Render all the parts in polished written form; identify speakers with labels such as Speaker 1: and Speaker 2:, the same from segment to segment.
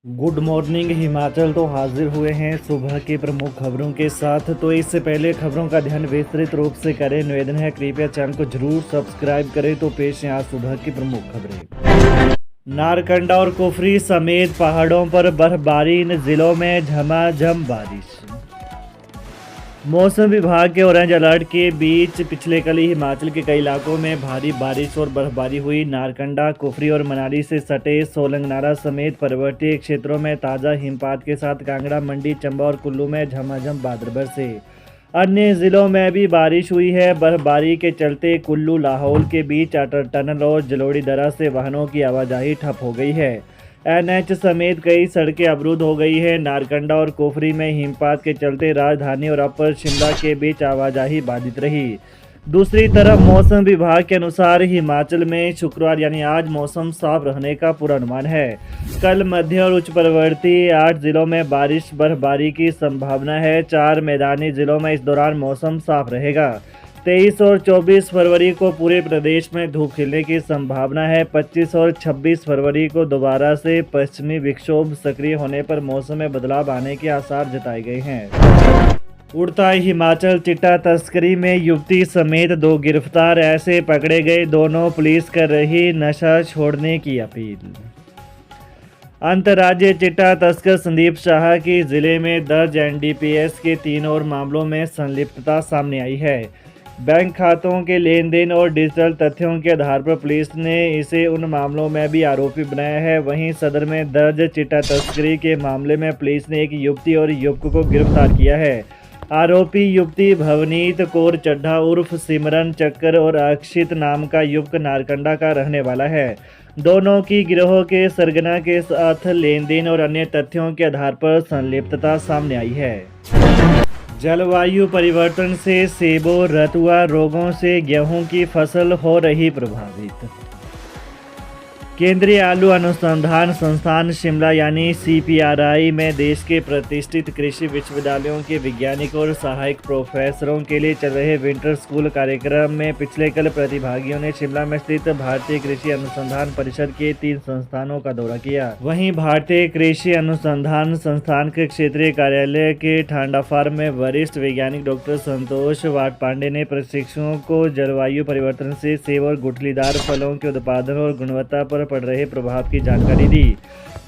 Speaker 1: Good morning Himachal तो हाजिर हुए हैं सुबह की प्रमुख खबरों के साथ। तो इससे पहले खबरों का ध्यान विस्तृत रूप से करें, निवेदन है कृपया चैनल को जरूर सब्सक्राइब करें। तो पेश है आज सुबह की प्रमुख खबरें। नारकंडा और कुफरी समेत पहाड़ों पर बर्फबारी, इन जिलों में झमाझम बारिश। मौसम विभाग के ऑरेंज अलर्ट के बीच पिछले कल ही हिमाचल के कई इलाकों में भारी बारिश और बर्फबारी हुई। नारकंडा, कुफरी और मनाली से सटे सोलंगनारा समेत पर्वतीय क्षेत्रों में ताज़ा हिमपात के साथ कांगड़ा, मंडी, चंबा और कुल्लू में झमाझम बादल बरसे। अन्य जिलों में भी बारिश हुई है। बर्फबारी के चलते कुल्लू लाहौल के बीच अटल टनल और जलोड़ी दर्रा से वाहनों की आवाजाही ठप हो गई है। एनएच समेत कई सड़कें अवरुद्ध हो गई है। नारकंडा और कुफरी में हिमपात के चलते राजधानी और अपर शिमला के बीच आवाजाही बाधित रही। दूसरी तरफ मौसम विभाग के अनुसार हिमाचल में शुक्रवार यानी आज मौसम साफ रहने का पूर्वानुमान है। कल मध्य और उच्च पर्वतीय 8 जिलों में बारिश बर्फबारी की संभावना है। 4 मैदानी जिलों में इस दौरान मौसम साफ रहेगा। 23 और 24 फरवरी को पूरे प्रदेश में धूप खिलने की संभावना है। 25 और 26 फरवरी को दोबारा से पश्चिमी विक्षोभ सक्रिय होने पर मौसम में बदलाव आने के आसार जताए गए हैं। उड़ता हिमाचल, चिट्टा तस्करी में युवती समेत 2 गिरफ्तार, ऐसे पकड़े गए दोनों, पुलिस कर रही नशा छोड़ने की अपील। अंतर्राज्यीय चिट्टा तस्कर संदीप शाह की जिले में दर्ज एनडीपीएस के 3 और मामलों में संलिप्तता सामने आई है। बैंक खातों के लेन देन और डिजिटल तथ्यों के आधार पर पुलिस ने इसे उन मामलों में भी आरोपी बनाया है। वहीं सदर में दर्ज चिट्टा तस्करी के मामले में पुलिस ने एक युवती और युवक को गिरफ्तार किया है। आरोपी युवती भवनीत कौर चड्ढा उर्फ सिमरन चक्कर और अक्षित नाम का युवक नारकंडा का रहने वाला है। दोनों की गिरोह के सरगना के साथ लेन देन और अन्य तथ्यों के आधार पर संलिप्तता सामने आई है। जलवायु परिवर्तन से सेबों रतुआ रोगों से गेहूं की फसल हो रही प्रभावित। केंद्रीय आलू अनुसंधान संस्थान शिमला यानी CPRI में देश के प्रतिष्ठित कृषि विश्वविद्यालयों के वैज्ञानिकों और सहायक प्रोफेसरों के लिए चल रहे विंटर स्कूल कार्यक्रम में पिछले कल प्रतिभागियों ने शिमला में स्थित भारतीय कृषि अनुसंधान परिषद के 3 संस्थानों का दौरा किया। वहीं भारतीय कृषि अनुसंधान संस्थान के क्षेत्रीय कार्यालय के ठांडा फार्म में वरिष्ठ वैज्ञानिक डॉक्टर संतोष वाटपांडे ने प्रशिक्षुओं को जलवायु परिवर्तन से सेब और गुठलीदार फलों के उत्पादन और गुणवत्ता पर पड़ रहे प्रभाव की जानकारी दी।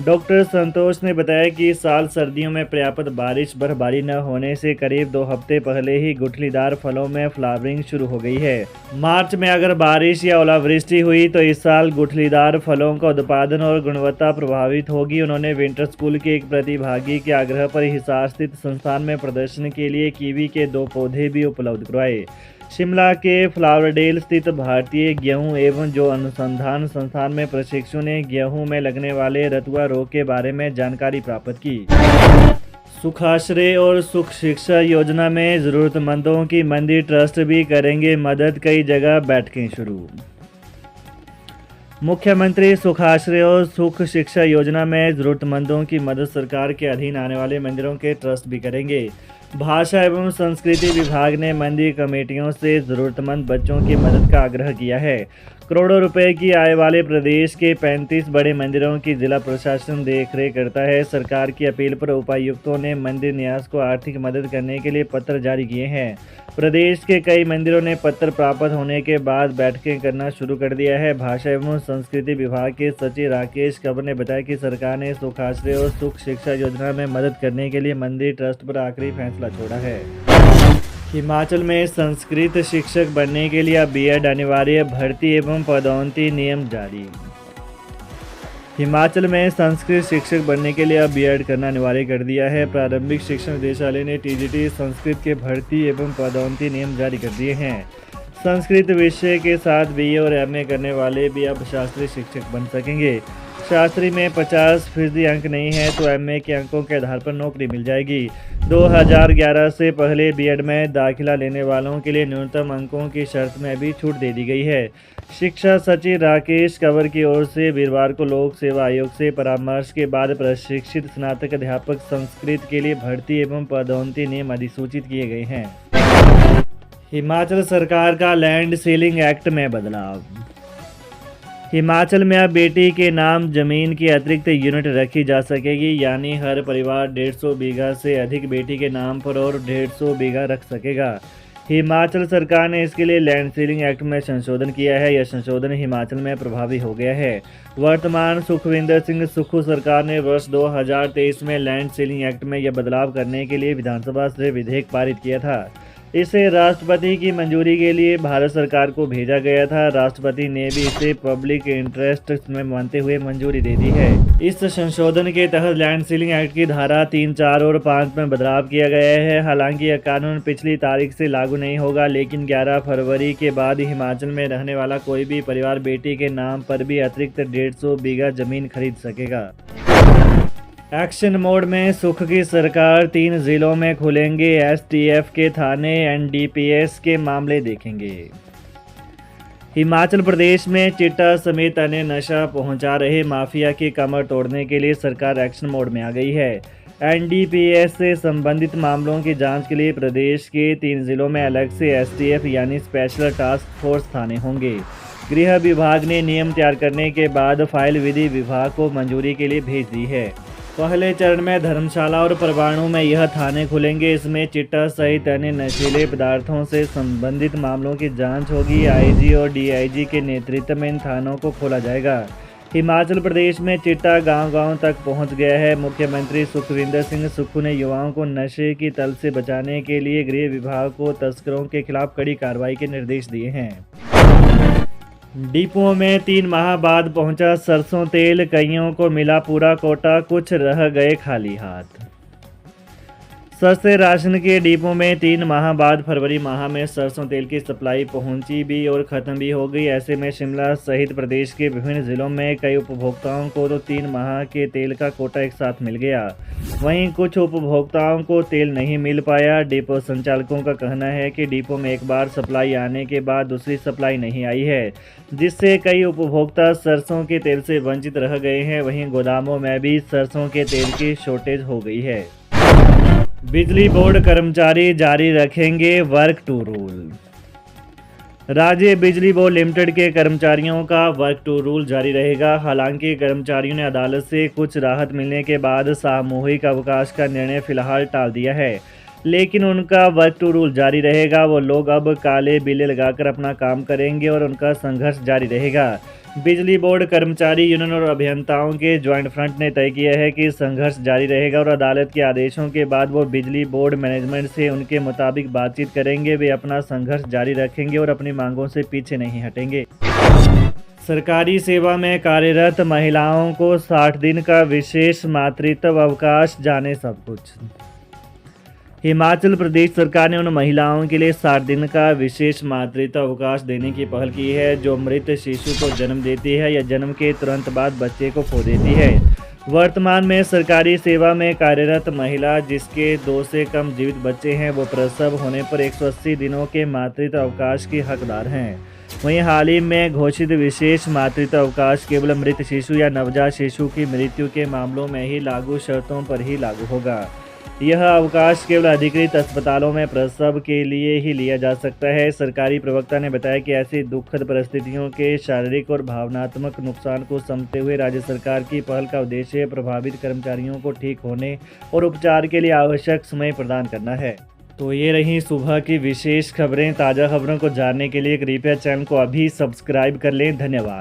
Speaker 1: डॉक्टर संतोष ने बताया कि इस साल सर्दियों में पर्याप्त बारिश बर्फबारी न होने से करीब 2 हफ्ते पहले ही गुठलीदार फलों में फ्लावरिंग शुरू हो गई है। मार्च में अगर बारिश या ओलावृष्टि हुई तो इस साल गुठलीदार फलों का उत्पादन और गुणवत्ता प्रभावित होगी। उन्होंने विंटर स्कूल के एक प्रतिभागी के आग्रह पर हिसार स्थित संस्थान में प्रदर्शन के लिए कीवी के 2 पौधे भी उपलब्ध करवाए। शिमला के फ्लावरडेल स्थित भारतीय गेहूं एवं जो अनुसंधान संस्थान में प्रशिक्षु ने गेहूं में लगने वाले रतुआ रोग के बारे में जानकारी प्राप्त की। सुखाश्रय और सुख शिक्षा योजना में जरूरतमंदों की मंदिर ट्रस्ट भी करेंगे मदद, कई जगह बैठकें शुरू। मुख्यमंत्री सुखाश्रय और सुख शिक्षा योजना में जरूरतमंदों की मदद सरकार के अधीन आने वाले मंदिरों के ट्रस्ट भी करेंगे। भाषा एवं संस्कृति विभाग ने मंदिर कमेटियों से जरूरतमंद बच्चों की मदद का आग्रह किया है। करोड़ों रुपए की आय वाले प्रदेश के 35 बड़े मंदिरों की जिला प्रशासन देखरेख करता है। सरकार की अपील पर उपायुक्तों ने मंदिर न्यास को आर्थिक मदद करने के लिए पत्र जारी किए हैं। प्रदेश के कई मंदिरों ने पत्र प्राप्त होने के बाद बैठकें करना शुरू कर दिया है। भाषा एवं संस्कृति विभाग के सचिव राकेश कंवर ने बताया कि सरकार ने सुखाश्रय और सुख शिक्षा योजना में मदद करने के लिए मंदिर ट्रस्ट पर आखिरी फैसला छोड़ा है। हिमाचल में संस्कृत शिक्षक बनने के लिए अब बीएड अनिवार्य, भर्ती एवं पदोन्नति नियम जारी। हिमाचल में संस्कृत शिक्षक बनने के लिए अब बीएड करना अनिवार्य कर दिया है। प्रारंभिक शिक्षा निदेशालय ने टीजीटी संस्कृत के भर्ती एवं पदोन्नति नियम जारी कर दिए हैं। संस्कृत विषय के साथ बीए और एमए करने वाले भी अब शास्त्रीय शिक्षक बन सकेंगे। शास्त्री में 50% अंक नहीं है तो एमए के अंकों के आधार पर नौकरी मिल जाएगी। 2011 से पहले बीएड में दाखिला लेने वालों के लिए न्यूनतम अंकों की शर्त में भी छूट दे दी गई है। शिक्षा सचिव राकेश कंवर की ओर से वीरवार को लोक सेवा आयोग से परामर्श के बाद प्रशिक्षित स्नातक अध्यापक संस्कृत के लिए भर्ती एवं पदोन्नति नियम अधिसूचित किए गए हैं। हिमाचल सरकार का लैंड सीलिंग एक्ट में बदलाव। हिमाचल में अब बेटी के नाम जमीन की अतिरिक्त यूनिट रखी जा सकेगी, यानी हर परिवार 150 बीघा से अधिक बेटी के नाम पर और 150 बीघा रख सकेगा। हिमाचल सरकार ने इसके लिए लैंड सीलिंग एक्ट में संशोधन किया है। यह संशोधन हिमाचल में प्रभावी हो गया है। वर्तमान सुखविंदर सिंह सुक्खू सरकार ने वर्ष 2023 में लैंड सीलिंग एक्ट में यह बदलाव करने के लिए विधानसभा से विधेयक पारित किया था। इसे राष्ट्रपति की मंजूरी के लिए भारत सरकार को भेजा गया था। राष्ट्रपति ने भी इसे पब्लिक इंटरेस्ट में मानते हुए मंजूरी दे दी है। इस संशोधन के तहत लैंड सीलिंग एक्ट की धारा 3, 4 और 5 में बदलाव किया गया है। हालांकि यह कानून पिछली तारीख से लागू नहीं होगा, लेकिन 11 फरवरी के बाद हिमाचल में रहने वाला कोई भी परिवार बेटी के नाम पर भी अतिरिक्त 150 बीघा जमीन खरीद सकेगा। एक्शन मोड में सुख की सरकार, 3 जिलों में खुलेंगे एसटीएफ के थाने, एनडीपीएस के मामले देखेंगे। हिमाचल प्रदेश में चिट्टा समेत अन्य नशा पहुंचा रहे माफिया की कमर तोड़ने के लिए सरकार एक्शन मोड में आ गई है। एनडीपीएस से संबंधित मामलों की जांच के लिए प्रदेश के 3 जिलों में अलग से एसटीएफ यानी स्पेशल टास्क फोर्स थाने होंगे। गृह विभाग ने नियम तैयार करने के बाद फाइल विधि विभाग को मंजूरी के लिए भेज दी है। पहले चरण में धर्मशाला और परवाणू में यह थाने खुलेंगे। इसमें चिट्टा सहित अन्य नशीले पदार्थों से संबंधित मामलों की जांच होगी। आईजी और डीआईजी के नेतृत्व में इन थानों को खोला जाएगा। हिमाचल प्रदेश में चिट्टा गांव-गांव तक पहुंच गया है। मुख्यमंत्री सुखविंदर सिंह सुक्खू ने युवाओं को नशे की तल से बचाने के लिए गृह विभाग को तस्करों के खिलाफ कड़ी कार्रवाई के निर्देश दिए हैं। डिपुओं में 3 माह बाद पहुंचा सरसों तेल, कईयों को मिला पूरा कोटा, कुछ रह गए खाली हाथ। सस्ते राशन के डिपो में 3 माह बाद फरवरी माह में सरसों तेल की सप्लाई पहुंची भी और ख़त्म भी हो गई। ऐसे में शिमला सहित प्रदेश के विभिन्न जिलों में कई उपभोक्ताओं को तो 3 माह के तेल का कोटा एक साथ मिल गया। वहीं कुछ उपभोक्ताओं को तेल नहीं मिल पाया। डिपो संचालकों का कहना है कि डिपो में एक बार सप्लाई आने के बाद दूसरी सप्लाई नहीं आई है, जिससे कई उपभोक्ता सरसों के तेल से वंचित रह गए हैं। वहीं गोदामों में भी सरसों के तेल की शॉर्टेज हो गई है। बिजली बोर्ड कर्मचारी जारी रखेंगे वर्क टू रूल। राज्य बिजली बोर्ड लिमिटेड के कर्मचारियों का वर्क टू रूल जारी रहेगा। हालांकि कर्मचारियों ने अदालत से कुछ राहत मिलने के बाद सामूहिक अवकाश का निर्णय फिलहाल टाल दिया है, लेकिन उनका वर्क टू रूल जारी रहेगा। वो लोग अब काले बिल्ले लगाकर अपना काम करेंगे और उनका संघर्ष जारी रहेगा। बिजली बोर्ड कर्मचारी यूनियन और अभियंताओं के ज्वाइंट फ्रंट ने तय किया है कि संघर्ष जारी रहेगा और अदालत के आदेशों के बाद वो बिजली बोर्ड मैनेजमेंट से उनके मुताबिक बातचीत करेंगे। वे अपना संघर्ष जारी रखेंगे और अपनी मांगों से पीछे नहीं हटेंगे। सरकारी सेवा में कार्यरत महिलाओं को 60 दिन का विशेष मातृत्व अवकाश, जाने सब कुछ। हिमाचल प्रदेश सरकार ने उन महिलाओं के लिए 60 दिन का विशेष मातृत्व अवकाश देने की पहल की है जो मृत शिशु को जन्म देती है या जन्म के तुरंत बाद बच्चे को खो देती है। वर्तमान में सरकारी सेवा में कार्यरत महिला जिसके 2 से कम जीवित बच्चे हैं, वो प्रसव होने पर 180 दिनों के मातृत्व अवकाश की हकदार हैं। वहीं हाल ही में घोषित विशेष मातृत्व अवकाश केवल मृत शिशु या नवजात शिशु की मृत्यु के मामलों में ही लागू शर्तों पर ही लागू होगा। यह अवकाश केवल अधिकृत अस्पतालों में प्रसव के लिए ही लिया जा सकता है। सरकारी प्रवक्ता ने बताया कि ऐसी दुखद परिस्थितियों के शारीरिक और भावनात्मक नुकसान को समझते हुए राज्य सरकार की पहल का उद्देश्य प्रभावित कर्मचारियों को ठीक होने और उपचार के लिए आवश्यक समय प्रदान करना है। तो ये रही सुबह की विशेष खबरें। ताज़ा खबरों को जानने के लिए कृपया चैनल को अभी सब्सक्राइब कर लें। धन्यवाद।